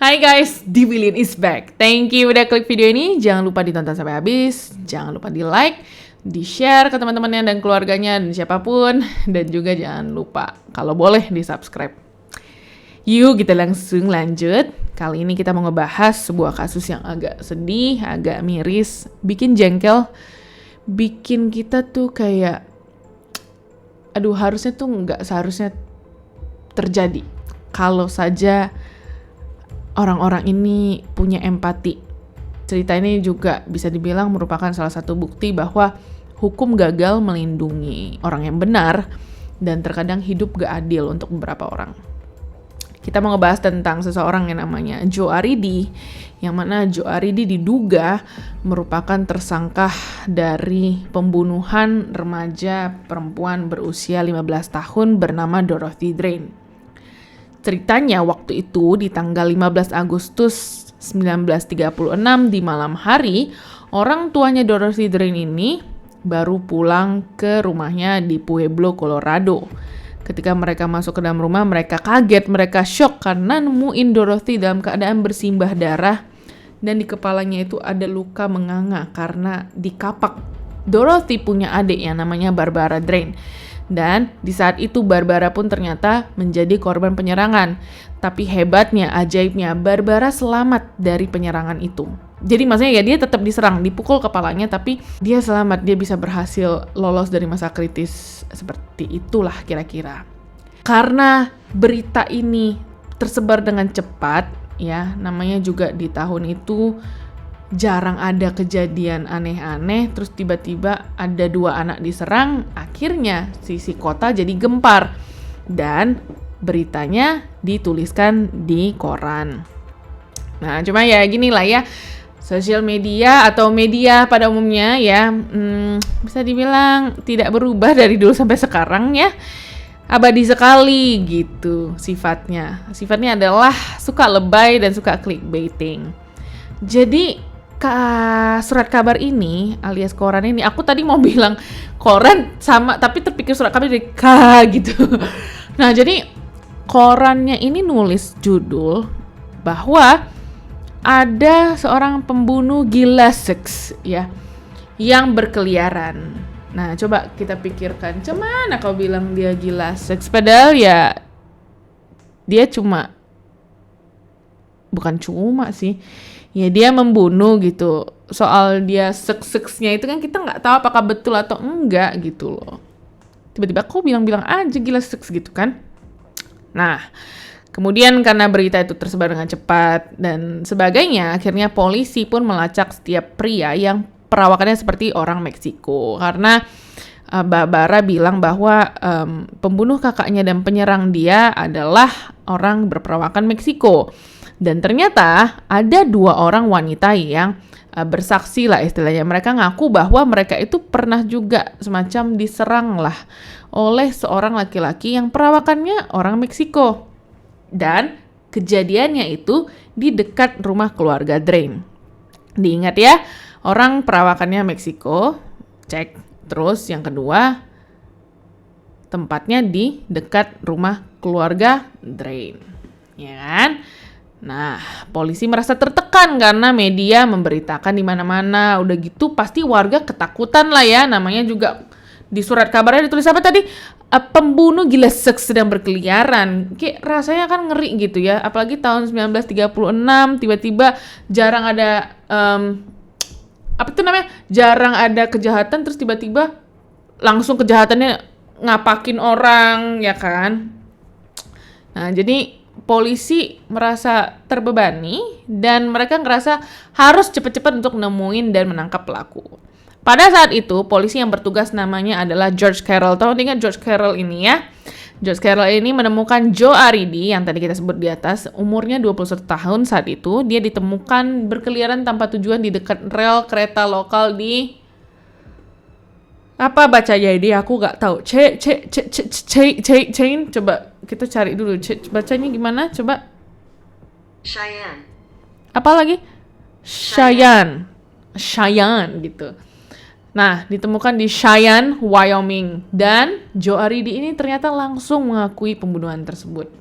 Hai guys, Dibilin is back. Thank you udah klik video ini. Jangan lupa ditonton sampai habis. Jangan lupa di like, di share ke teman-temannya dan keluarganya dan siapapun. Dan juga jangan lupa kalau boleh di subscribe. Yuk kita langsung lanjut. Kali ini kita mau ngebahas sebuah kasus yang agak sedih, agak miris, bikin jengkel, bikin kita tuh kayak, aduh harusnya tuh nggak seharusnya terjadi. Kalau saja orang-orang ini punya empati. Cerita ini juga bisa dibilang merupakan salah satu bukti bahwa hukum gagal melindungi orang yang benar dan terkadang hidup gak adil untuk beberapa orang. Kita mau ngebahas tentang seseorang yang namanya Joe Aridi, yang mana Joe Aridi diduga merupakan tersangka dari pembunuhan remaja perempuan berusia 15 tahun bernama Dorothy Drain. Ceritanya waktu itu di tanggal 15 Agustus 1936 di malam hari, orang tuanya Dorothy Drain ini baru pulang ke rumahnya di Pueblo, Colorado. Ketika mereka masuk ke dalam rumah, mereka kaget, mereka shock karena nemuin Dorothy dalam keadaan bersimbah darah dan di kepalanya itu ada luka menganga karena dikapak. Dorothy punya adik yang namanya Barbara Drain. Dan di saat itu Barbara pun ternyata menjadi korban penyerangan. Tapi hebatnya, ajaibnya, Barbara selamat dari penyerangan itu. Jadi maksudnya ya dia tetap diserang, dipukul kepalanya, tapi dia selamat, dia bisa berhasil lolos dari masa kritis. Seperti itulah kira-kira. Karena berita ini tersebar dengan cepat, ya namanya juga di tahun itu jarang ada kejadian aneh-aneh, terus tiba-tiba ada 2 anak diserang, akhirnya si kota jadi gempar dan beritanya dituliskan di koran. Nah, cuma ya gini lah ya, sosial media atau media pada umumnya ya, bisa dibilang tidak berubah dari dulu sampai sekarang ya, abadi sekali gitu sifatnya. Sifatnya adalah suka lebay dan suka clickbaiting. Jadi surat kabar ini alias koran ini, aku tadi mau bilang koran sama tapi terpikir surat kabar dari K gitu. Nah jadi korannya ini nulis judul bahwa ada seorang pembunuh gila seks ya yang berkeliaran. Nah coba kita pikirkan, cemana kau bilang dia gila seks, padahal ya dia bukan cuma sih, ya dia membunuh gitu. Soal dia seks-seksnya itu kan kita nggak tahu apakah betul atau enggak gitu loh. Tiba-tiba kok bilang-bilang aja gila seks gitu kan. Nah, kemudian karena berita itu tersebar dengan cepat dan sebagainya, akhirnya polisi pun melacak setiap pria yang perawakannya seperti orang Meksiko. Karena Barbara bilang bahwa pembunuh kakaknya dan penyerang dia adalah orang berperawakan Meksiko. Dan ternyata ada 2 orang wanita yang bersaksi lah istilahnya. Mereka ngaku bahwa mereka itu pernah juga semacam diserang lah oleh seorang laki-laki yang perawakannya orang Meksiko. Dan kejadiannya itu di dekat rumah keluarga Drain. Diingat ya, orang perawakannya Meksiko, cek. Terus yang kedua, tempatnya di dekat rumah keluarga Drain. Ya kan? Nah, polisi merasa tertekan karena media memberitakan di mana-mana. Udah gitu pasti warga ketakutan lah ya. Namanya juga di surat kabarnya ditulis apa tadi? Pembunuh gila seks sedang berkeliaran. Kayak rasanya kan ngeri gitu ya. Apalagi tahun 1936 tiba-tiba jarang ada jarang ada kejahatan, terus tiba-tiba langsung kejahatannya ngapakin orang ya kan. Nah, jadi polisi merasa terbebani dan mereka ngerasa harus cepat-cepat untuk nemuin dan menangkap pelaku. Pada saat itu, polisi yang bertugas namanya adalah George Carroll. Tolong ingat George Carroll ini ya. George Carroll ini menemukan Joe Aridi yang tadi kita sebut di atas, umurnya 21 tahun saat itu. Dia ditemukan berkeliaran tanpa tujuan di dekat rel kereta lokal di apa bacanya ini aku nggak tahu. Chain. Coba kita cari dulu. Bacanya gimana? Coba. Cheyenne. Apa lagi? Cheyenne gitu. Nah, ditemukan di Cheyenne, Wyoming. Dan Joe Aridi ini ternyata langsung mengakui pembunuhan tersebut.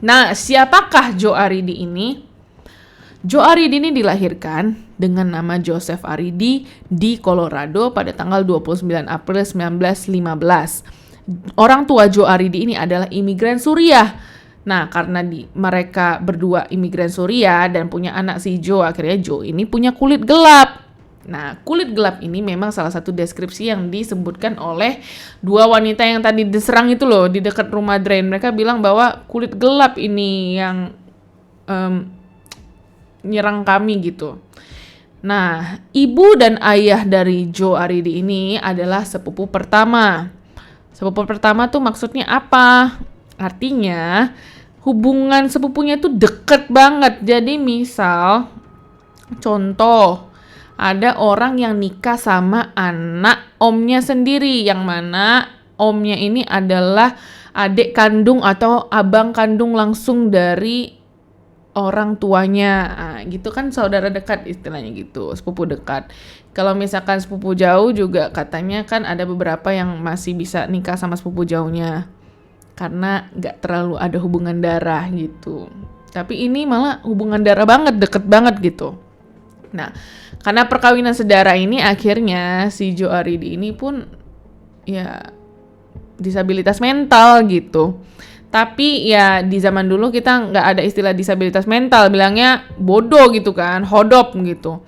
Nah, siapakah Joe Aridi ini? Joe Aridi ini dilahirkan dengan nama Joseph Aridi di Colorado pada tanggal 29 April 1915. Orang tua Joe Aridi ini adalah imigran Suriah. Nah, karena mereka berdua imigran Suriah dan punya anak si Joe, akhirnya Joe ini punya kulit gelap. Nah, kulit gelap ini memang salah satu deskripsi yang disebutkan oleh dua wanita yang tadi diserang itu loh, di dekat rumah Drain. Mereka bilang bahwa kulit gelap ini yang nyerang kami gitu. Nah, ibu dan ayah dari Joe Aridi ini adalah sepupu pertama. Sepupu pertama tuh maksudnya apa? Artinya hubungan sepupunya tuh deket banget. Jadi misal, contoh, ada orang yang nikah sama anak omnya sendiri, yang mana omnya ini adalah adik kandung atau abang kandung langsung dari orang tuanya. Nah, gitu kan saudara dekat istilahnya gitu, sepupu dekat. Kalau misalkan sepupu jauh juga katanya kan ada beberapa yang masih bisa nikah sama sepupu jauhnya karena nggak terlalu ada hubungan darah gitu. Tapi ini malah hubungan darah banget, deket banget gitu. Nah, karena perkawinan sedara ini akhirnya si Joe Aridi ini pun ya disabilitas mental gitu. Tapi ya di zaman dulu kita nggak ada istilah disabilitas mental, bilangnya bodoh gitu kan, hodop gitu.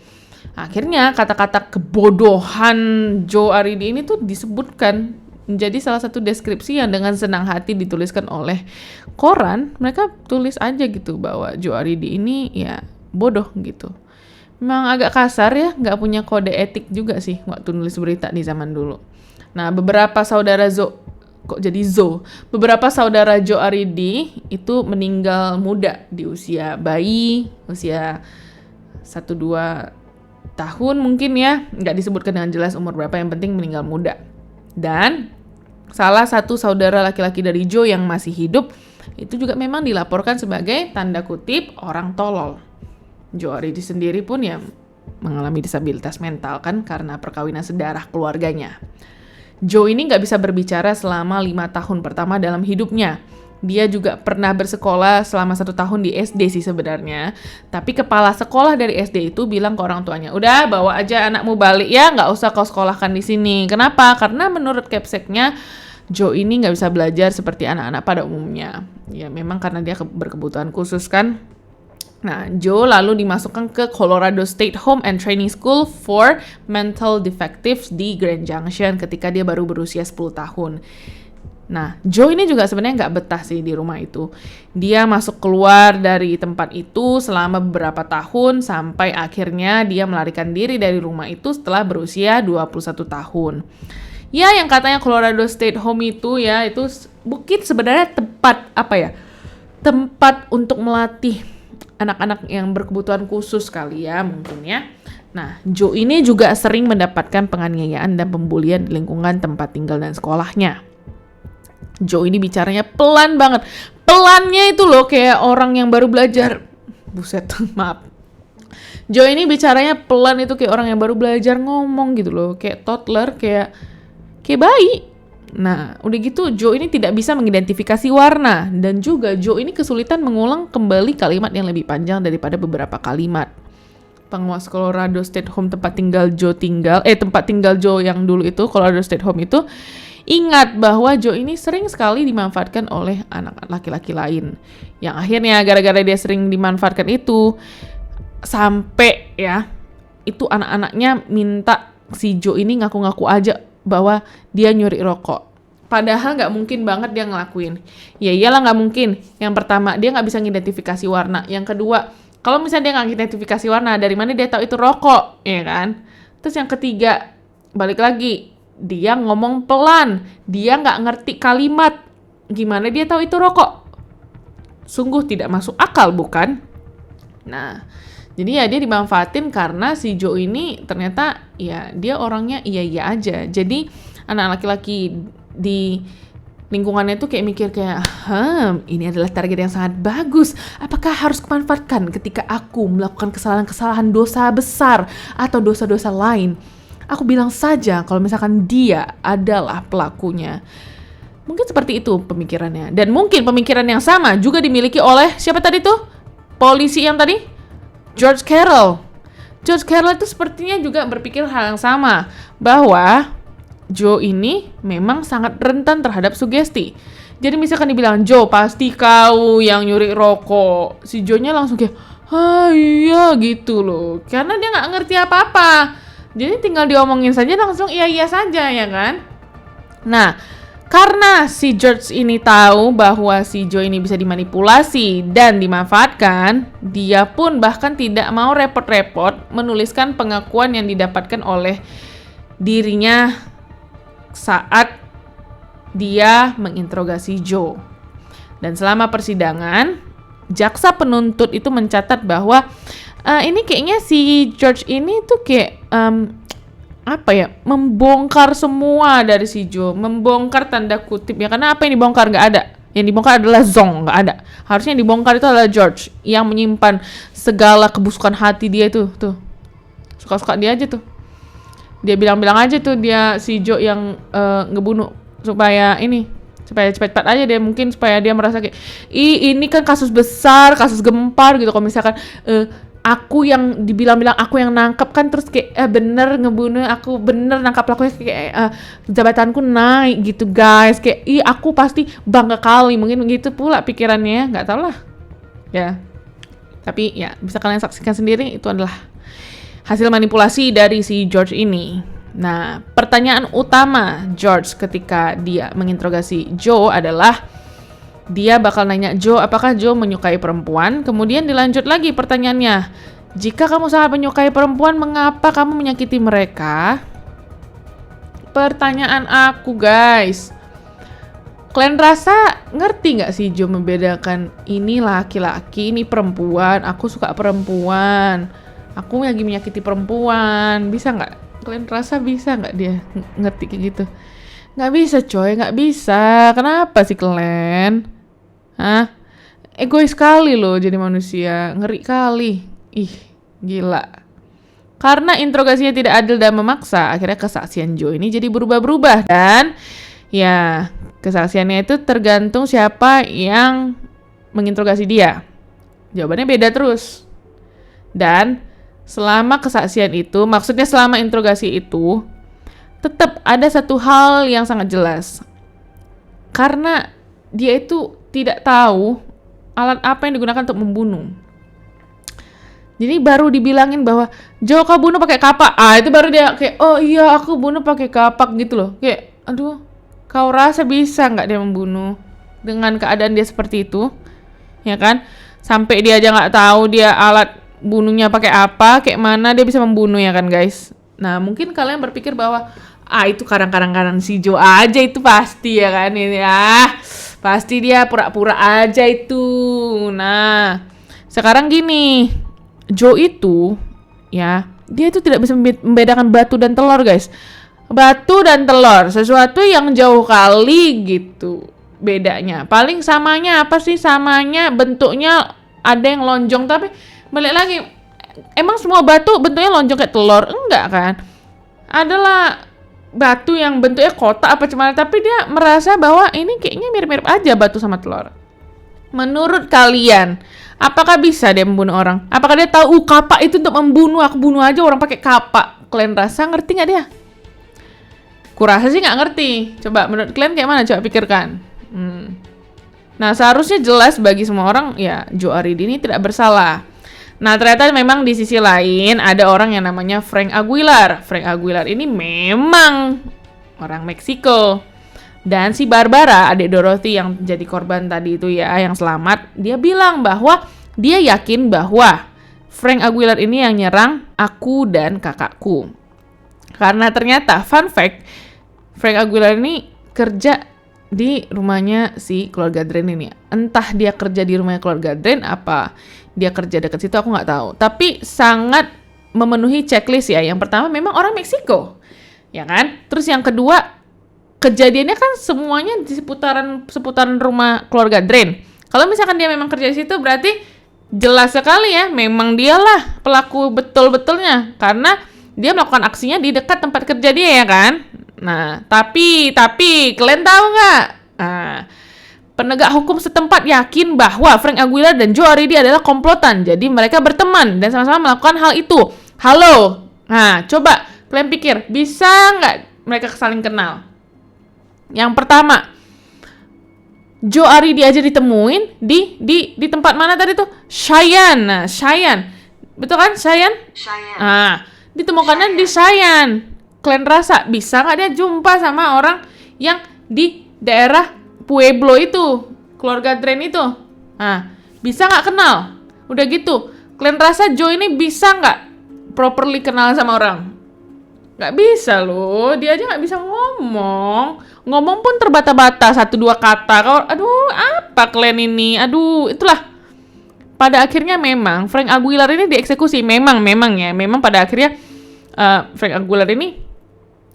Akhirnya kata-kata kebodohan Joe Aridi ini tuh disebutkan menjadi salah satu deskripsi yang dengan senang hati dituliskan oleh koran. Mereka tulis aja gitu bahwa Joe Aridi ini ya bodoh gitu. Memang agak kasar ya, nggak punya kode etik juga sih waktu nulis berita di zaman dulu. Nah, beberapa saudara beberapa saudara Joe Aridi itu meninggal muda di usia bayi, usia 1-2 tahun mungkin ya, nggak disebutkan dengan jelas umur berapa, yang penting meninggal muda. Dan salah satu saudara laki-laki dari Joe yang masih hidup itu juga memang dilaporkan sebagai tanda kutip orang tolol. Joe Aridi sendiri pun ya mengalami disabilitas mental kan karena perkawinan sedarah keluarganya. Joe ini nggak bisa berbicara selama 5 tahun pertama dalam hidupnya. Dia juga pernah bersekolah selama 1 tahun di SD sih sebenarnya. Tapi kepala sekolah dari SD itu bilang ke orang tuanya, udah bawa aja anakmu balik ya, nggak usah kau sekolahkan di sini. Kenapa? Karena menurut Capseknya, Joe ini nggak bisa belajar seperti anak-anak pada umumnya. Ya memang karena dia berkebutuhan khusus kan. Nah, Joe lalu dimasukkan ke Colorado State Home and Training School for Mental Defectives di Grand Junction ketika dia baru berusia 10 tahun. Nah, Joe ini juga sebenarnya nggak betah sih di rumah itu. Dia masuk keluar dari tempat itu selama beberapa tahun sampai akhirnya dia melarikan diri dari rumah itu setelah berusia 21 tahun. Ya, yang katanya Colorado State Home itu ya, itu bukit sebenarnya tempat untuk melatih anak-anak yang berkebutuhan khusus kali ya mungkin ya. Nah, Joe ini juga sering mendapatkan penganiayaan dan pembulian di lingkungan tempat tinggal dan sekolahnya. Joe ini bicaranya pelan banget. Pelannya itu loh kayak orang yang baru belajar. Buset, maaf. Joe ini bicaranya pelan itu kayak orang yang baru belajar ngomong gitu loh. Kayak toddler, kayak bayi. Nah, udah gitu Joe ini tidak bisa mengidentifikasi warna. Dan juga Joe ini kesulitan mengulang kembali kalimat yang lebih panjang daripada beberapa kalimat. Penguasa Colorado State Home tempat tinggal Joe yang dulu itu, Colorado State Home itu, ingat bahwa Joe ini sering sekali dimanfaatkan oleh anak laki-laki lain. Yang akhirnya gara-gara dia sering dimanfaatkan itu, sampai ya, itu anak-anaknya minta si Joe ini ngaku-ngaku aja bahwa dia nyuri rokok. Padahal nggak mungkin banget dia ngelakuin. Ya iyalah nggak mungkin. Yang pertama, dia nggak bisa ngidentifikasi warna. Yang kedua, kalau misalnya dia nggak ngidentifikasi warna, dari mana dia tahu itu rokok, ya kan? Terus yang ketiga, balik lagi, dia ngomong pelan. Dia nggak ngerti kalimat. Gimana dia tahu itu rokok? Sungguh tidak masuk akal, bukan? Nah, jadi ya dia dimanfaatin karena si Joe ini ternyata ya dia orangnya iya-iya aja. Jadi anak laki-laki di lingkungannya tuh kayak mikir kayak, ini adalah target yang sangat bagus. Apakah harus kumanfaatkan ketika aku melakukan kesalahan-kesalahan dosa besar atau dosa-dosa lain? Aku bilang saja kalau misalkan dia adalah pelakunya. Mungkin seperti itu pemikirannya. Dan mungkin pemikiran yang sama juga dimiliki oleh siapa tadi tuh? Polisi yang tadi? George Carroll. George Carroll itu sepertinya juga berpikir hal yang sama. Bahwa Joe ini memang sangat rentan terhadap sugesti. Jadi misalkan dibilang, Joe pasti kau yang nyuri rokok. Si Joe-nya langsung kayak, iya gitu loh. Karena dia nggak ngerti apa-apa. Jadi tinggal diomongin saja langsung iya saja ya kan. Nah, karena si George ini tahu bahwa si Joe ini bisa dimanipulasi dan dimanfaatkan, dia pun bahkan tidak mau repot-repot menuliskan pengakuan yang didapatkan oleh dirinya saat dia menginterogasi Joe. Dan selama persidangan, jaksa penuntut itu mencatat bahwa ini kayaknya si George ini tuh kayak membongkar semua dari si Joe, membongkar tanda kutip ya, karena apa yang dibongkar nggak ada, yang dibongkar adalah Zong, nggak ada. Harusnya yang dibongkar itu adalah George yang menyimpan segala kebusukan hati dia tuh suka-suka dia aja tuh, dia bilang-bilang aja tuh dia si Joe yang ngebunuh supaya cepat-cepat aja dia, mungkin supaya dia merasa kayak ini kan kasus besar, kasus gempar gitu. Kalau misalkan aku yang dibilang-bilang aku yang nangkep kan, terus kayak bener ngebunuh, aku bener nangkap pelakunya, kayak jabatanku naik gitu guys, kayak aku pasti bangga kali, mungkin begitu pula pikirannya, nggak tahu lah ya. Tapi ya bisa kalian saksikan sendiri, itu adalah hasil manipulasi dari si George ini. Nah, pertanyaan utama George ketika dia menginterogasi Joe adalah dia bakal nanya Joe, apakah Joe menyukai perempuan? Kemudian dilanjut lagi pertanyaannya, jika kamu sangat menyukai perempuan, mengapa kamu menyakiti mereka? Pertanyaan aku guys, kalian rasa ngerti nggak sih Joe membedakan ini laki-laki, ini perempuan, aku suka perempuan, aku lagi menyakiti perempuan, bisa nggak? Kalian rasa bisa nggak dia ngerti kayak gitu? Nggak bisa coy, nggak bisa. Kenapa sih kalian? Hah? Egois kali loh jadi manusia, ngeri kali. Ih, gila. Karena interogasinya tidak adil dan memaksa, akhirnya kesaksian Joe ini jadi berubah-berubah. Dan ya, kesaksiannya itu tergantung siapa yang menginterogasi dia. Jawabannya beda terus. Dan selama kesaksian itu, maksudnya selama interogasi itu, tetap ada satu hal yang sangat jelas. Karena dia itu tidak tahu alat apa yang digunakan untuk membunuh. Jadi baru dibilangin bahwa Joe kau bunuh pakai kapak. Itu baru dia kayak, oh iya aku bunuh pakai kapak gitu loh. Kayak, aduh, kau rasa bisa nggak dia membunuh dengan keadaan dia seperti itu? Ya kan? Sampai dia aja nggak tahu dia alat bunuhnya pakai apa, kayak mana dia bisa membunuh ya kan guys. Nah mungkin kalian berpikir bahwa itu kadang-kadang si Joe aja itu pasti ya kan, ini pasti dia pura-pura aja itu. Nah sekarang gini, Joe itu ya, dia itu tidak bisa membedakan batu dan telur guys. Batu dan telur, sesuatu yang jauh kali gitu bedanya. Paling samanya apa sih? Samanya bentuknya ada yang lonjong, tapi balik lagi, emang semua batu bentuknya lonjong kayak telur? Enggak kan? Adalah batu yang bentuknya kotak apa cuman, tapi dia merasa bahwa ini kayaknya mirip-mirip aja batu sama telur. Menurut kalian, apakah bisa dia membunuh orang? Apakah dia tahu kapak itu untuk membunuh? Aku bunuh aja orang pakai kapak. Kalian rasa ngerti nggak dia? Kurasa sih nggak ngerti. Coba menurut kalian kayak mana? Coba pikirkan. Nah seharusnya jelas bagi semua orang ya, Joe Aridi ini tidak bersalah. Nah ternyata memang di sisi lain ada orang yang namanya Frank Aguilar. Frank Aguilar ini memang orang Meksiko. Dan si Barbara, adik Dorothy yang jadi korban tadi itu ya, yang selamat, dia bilang bahwa dia yakin bahwa Frank Aguilar ini yang nyerang aku dan kakakku. Karena ternyata, fun fact, Frank Aguilar ini kerja di rumahnya si keluarga Drain ini. Entah dia kerja di rumahnya keluarga Drain, apa dia kerja dekat situ, aku nggak tahu. Tapi sangat memenuhi checklist ya. Yang pertama memang orang Meksiko, ya kan? Terus yang kedua, kejadiannya kan semuanya di seputaran rumah keluarga Drain. Kalau misalkan dia memang kerja di situ, berarti jelas sekali ya, memang dialah pelaku betul-betulnya. Karena dia melakukan aksinya di dekat tempat kerja dia ya kan. Nah, tapi kalian tahu nggak Nah, penegak hukum setempat yakin bahwa Frank Aguilar dan Joe Aridi adalah komplotan. Jadi mereka berteman dan sama-sama melakukan hal itu. Halo. Nah, coba kalian pikir, bisa nggak mereka saling kenal? Yang pertama, Joe Aridi aja ditemuin di tempat mana tadi tuh? Cheyenne. Nah, Cheyenne. Betul kan? Cheyenne? Cheyenne. Nah, ditemukannya di Cheyenne. Kalian rasa bisa nggak dia jumpa sama orang yang di daerah Pueblo itu, keluarga Drain itu? Nah, bisa nggak kenal? Udah gitu, kalian rasa Joe ini bisa nggak properly kenal sama orang? Nggak bisa loh, dia aja nggak bisa ngomong. Ngomong pun terbata-bata, 1-2 kata. Aduh, apa kalian ini? Aduh, itulah. Pada akhirnya memang Frank Aguilar ini dieksekusi. Memang pada akhirnya Frank Aguilar ini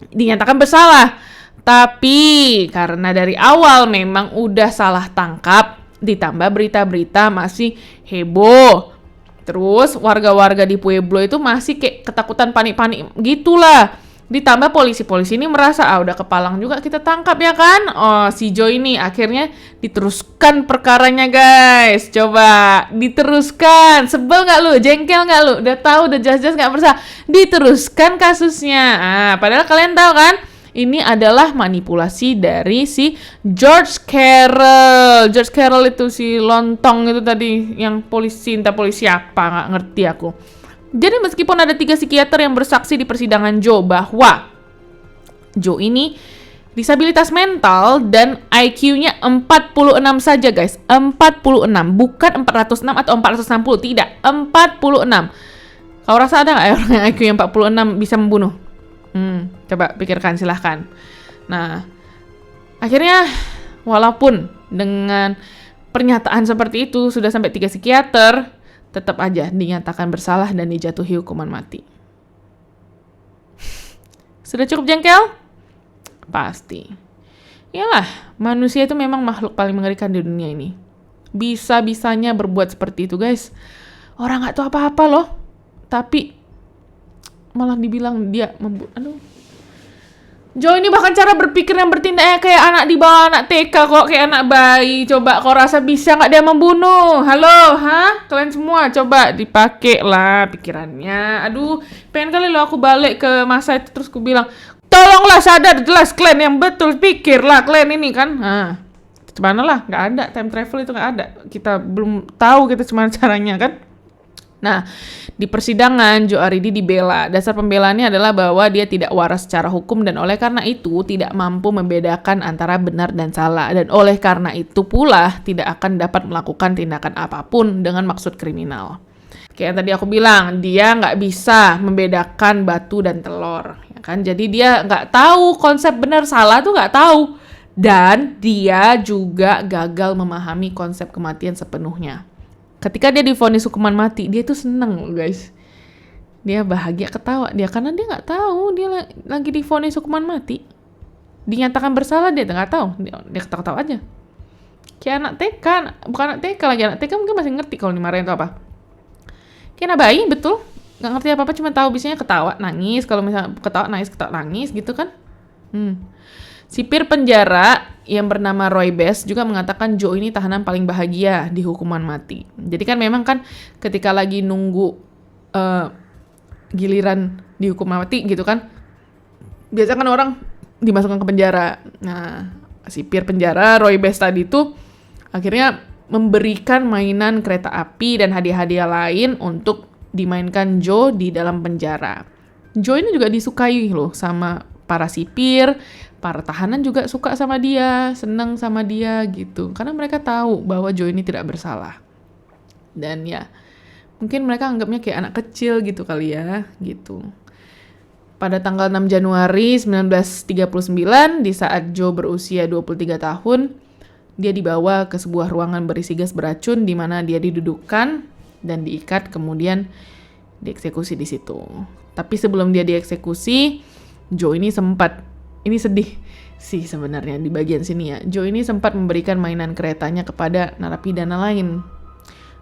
dinyatakan bersalah. Tapi karena dari awal memang udah salah tangkap, ditambah berita-berita masih heboh. Terus warga-warga di Pueblo itu masih kayak ketakutan, panik-panik gitulah. Ditambah polisi-polisi ini merasa, udah kepalang juga kita tangkap ya kan? Oh, si Joe ini akhirnya diteruskan perkaranya guys. Coba, diteruskan. Sebel nggak lu? Jengkel nggak lu? Udah tahu, udah jelas-jelas nggak bersalah. Diteruskan kasusnya. Padahal kalian tahu kan? Ini adalah manipulasi dari si George Carroll. George Carroll itu si lontong itu tadi, yang polisi, entah polisi apa, nggak ngerti aku. Jadi meskipun ada 3 psikiater yang bersaksi di persidangan Joe bahwa Joe ini disabilitas mental dan IQ-nya 46 saja guys. 46, bukan 406 atau 460, tidak. 46. Kau rasa ada nggak orang yang IQ-nya 46 bisa membunuh? Coba pikirkan, silahkan. Nah, akhirnya walaupun dengan pernyataan seperti itu sudah sampai 3 psikiater, tetap aja dinyatakan bersalah dan dijatuhi hukuman mati. Sudah cukup jengkel? Pasti. Iyalah, manusia itu memang makhluk paling mengerikan di dunia ini. Bisa-bisanya berbuat seperti itu, guys. Orang nggak tahu apa-apa loh, tapi malah dibilang dia aduh. Joe ini bahkan cara berpikir dan bertindaknya kayak anak di bawah anak TK kok, kayak anak bayi. Coba kau rasa bisa nggak dia membunuh? Halo, kalian semua coba dipakai lah pikirannya. Aduh, pengen kali lo aku balik ke masa itu terus aku bilang, tolonglah sadar jelas kalian yang betul, pikirlah kalian ini kan. Gimana lah, nggak ada time travel itu, nggak ada. Kita belum tahu kita gimana caranya kan. Nah, di persidangan Joe Aridi dibela. Dasar pembelaannya adalah bahwa dia tidak waras secara hukum dan oleh karena itu tidak mampu membedakan antara benar dan salah. Dan oleh karena itu pula tidak akan dapat melakukan tindakan apapun dengan maksud kriminal. Kayak yang tadi aku bilang, dia nggak bisa membedakan batu dan telur. Ya kan? Jadi dia nggak tahu konsep benar salah tuh nggak tahu. Dan dia juga gagal memahami konsep kematian sepenuhnya. Ketika dia divonis hukuman mati, dia tuh seneng guys. Dia bahagia, ketawa dia karena dia nggak tahu dia lagi divonis hukuman mati. Dinyatakan bersalah dia nggak tahu, dia ketawa-ketawa aja. Kayak anak TK, bukan anak TK lagi, anak TK mungkin masih ngerti kalau dimarahin itu apa. Kayak anak bayi, betul, nggak ngerti apa-apa, cuma tahu biasanya ketawa, nangis. Kalau misalnya ketawa, nangis gitu kan. Sipir penjara yang bernama Roy Best juga mengatakan Joe ini tahanan paling bahagia di hukuman mati. Jadi kan memang kan ketika lagi nunggu giliran dihukum mati gitu kan, biasa kan orang dimasukkan ke penjara. Nah, sipir penjara Roy Best tadi itu akhirnya memberikan mainan kereta api dan hadiah-hadiah lain untuk dimainkan Joe di dalam penjara. Joe ini juga disukai loh sama para sipir. Para tahanan juga suka sama dia, senang sama dia gitu. Karena mereka tahu bahwa Joe ini tidak bersalah. Dan ya, mungkin mereka anggapnya kayak anak kecil gitu kali ya, gitu. Pada tanggal 6 Januari 1939, di saat Joe berusia 23 tahun, dia dibawa ke sebuah ruangan berisi gas beracun di mana dia didudukkan dan diikat, kemudian dieksekusi di situ. Tapi sebelum dia dieksekusi, Joe ini sempat, ini sedih sih sebenarnya di bagian sini ya. Joe ini sempat memberikan mainan keretanya kepada narapidana lain.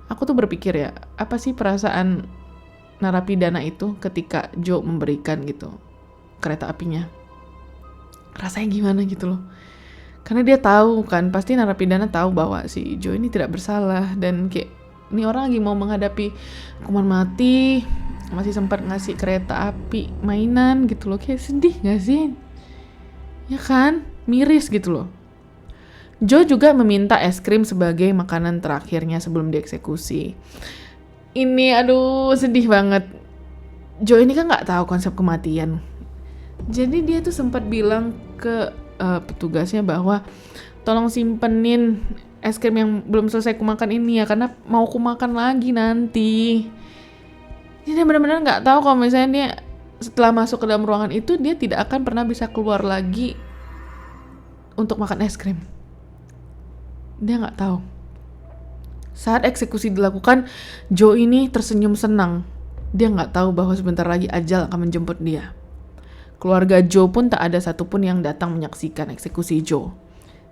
Aku tuh berpikir ya, apa sih perasaan narapidana itu ketika Joe memberikan gitu kereta apinya? Rasanya gimana gitu loh. Karena dia tahu kan, pasti narapidana tahu bahwa si Joe ini tidak bersalah. Dan kayak, ini orang lagi mau menghadapi hukuman mati, masih sempat ngasih kereta api mainan gitu loh. Kayak sedih gak sih? Ya kan? Miris gitu loh. Joe juga meminta es krim sebagai makanan terakhirnya sebelum dieksekusi. Ini aduh sedih banget. Joe ini kan gak tahu konsep kematian. Jadi dia tuh sempat bilang ke petugasnya bahwa tolong simpenin es krim yang belum selesai kumakan ini ya, karena mau kumakan lagi nanti. Jadi dia benar-benar nggak tahu kalau misalnya dia setelah masuk ke dalam ruangan itu dia tidak akan pernah bisa keluar lagi untuk makan es krim. Dia nggak tahu. Saat eksekusi dilakukan, Joe ini tersenyum senang. Dia nggak tahu bahwa sebentar lagi ajal akan menjemput dia. Keluarga Joe pun tak ada satupun yang datang menyaksikan eksekusi Joe.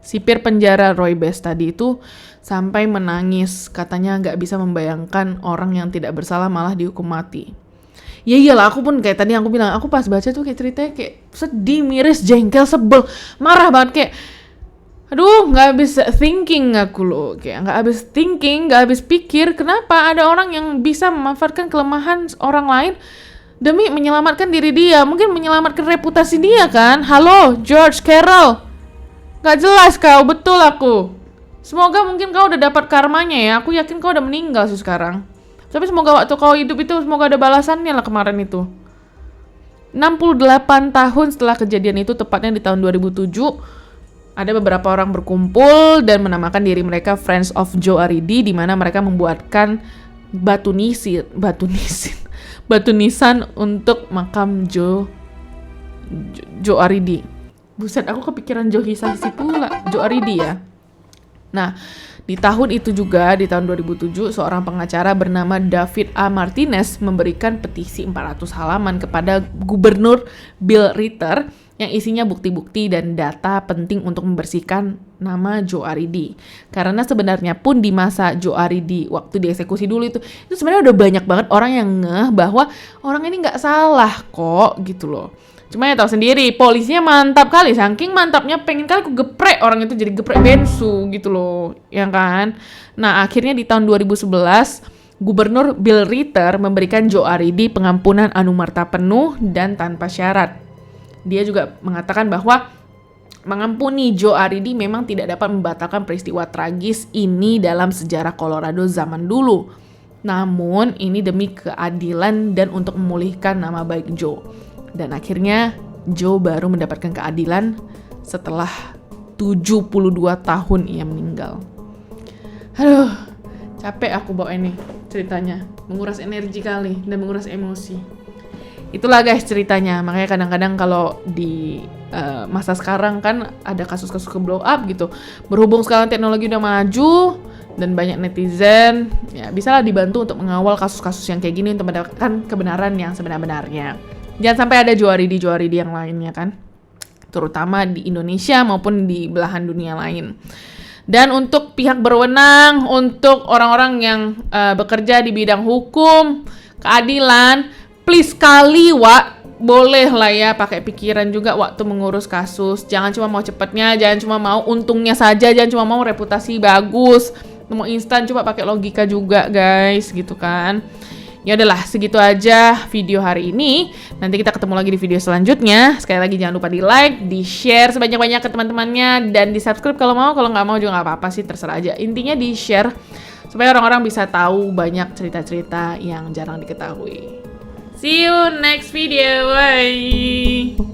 Sipir penjara Roy Best tadi itu sampai menangis, katanya nggak bisa membayangkan orang yang tidak bersalah malah dihukum mati. Ya iyalah, aku pun kayak tadi aku bilang, aku pas baca tuh kayak ceritanya kayak sedih, miris, jengkel, sebel, marah banget kayak, aduh nggak habis thinking aku loh, kayak nggak habis thinking, nggak habis pikir kenapa ada orang yang bisa memanfaatkan kelemahan orang lain demi menyelamatkan diri dia, mungkin menyelamatkan reputasi dia kan. Halo George Carroll, gak jelas kau, betul aku. Semoga mungkin kau udah dapat karmanya ya, aku yakin kau udah meninggal sih sekarang. Tapi semoga waktu kau hidup itu semoga ada balasannya lah kemarin itu. 68 tahun setelah kejadian itu, tepatnya di tahun 2007, ada beberapa orang berkumpul dan menamakan diri mereka Friends of Joe Aridi, di mana mereka membuatkan batu nisan untuk makam Joe Aridi. Buset, aku kepikiran Joe Hisaishi pula, Joe Aridi ya. Nah, di tahun itu juga, di tahun 2007, seorang pengacara bernama David A. Martinez memberikan petisi 400 halaman kepada Gubernur Bill Ritter yang isinya bukti-bukti dan data penting untuk membersihkan nama Joe Aridi. Karena sebenarnya pun di masa Joe Aridi waktu dieksekusi dulu itu sebenarnya udah banyak banget orang yang ngeh bahwa orang ini nggak salah kok gitu loh. Cuma ya tahu sendiri, polisinya mantap kali, saking mantapnya pengen kali aku geprek orang itu jadi geprek bensu gitu loh, ya kan? Nah akhirnya di tahun 2011 Gubernur Bill Ritter memberikan Joe Aridi pengampunan anumerta penuh dan tanpa syarat. Dia juga mengatakan bahwa mengampuni Joe Aridi memang tidak dapat membatalkan peristiwa tragis ini dalam sejarah Colorado zaman dulu. Namun ini demi keadilan dan untuk memulihkan nama baik Joe. Dan akhirnya Joe baru mendapatkan keadilan setelah 72 tahun ia meninggal. Aduh, capek aku bawa ini ceritanya. Menguras energi kali dan menguras emosi. Itulah guys ceritanya. Makanya kadang-kadang kalau di masa sekarang kan ada kasus-kasus ke blow up gitu. Berhubung sekarang teknologi udah maju dan banyak netizen, ya bisalah dibantu untuk mengawal kasus-kasus yang kayak gini untuk mendapatkan kebenaran yang sebenar-benarnya. Jangan sampai ada Joe Aridi yang lainnya kan. Terutama di Indonesia maupun di belahan dunia lain. Dan untuk pihak berwenang, untuk orang-orang yang bekerja di bidang hukum, keadilan, please kali boleh lah ya pakai pikiran juga waktu mengurus kasus. Jangan cuma mau cepatnya, jangan cuma mau untungnya saja, jangan cuma mau reputasi bagus, mau instan, coba pakai logika juga guys, gitu kan. Ya udahlah, segitu aja video hari ini. Nanti kita ketemu lagi di video selanjutnya. Sekali lagi jangan lupa di like, di share sebanyak-banyak ke teman-temannya, dan di subscribe kalau mau. Kalau nggak mau juga nggak apa-apa sih, terserah aja. Intinya di share supaya orang-orang bisa tahu banyak cerita-cerita yang jarang diketahui. See you next video. Bye.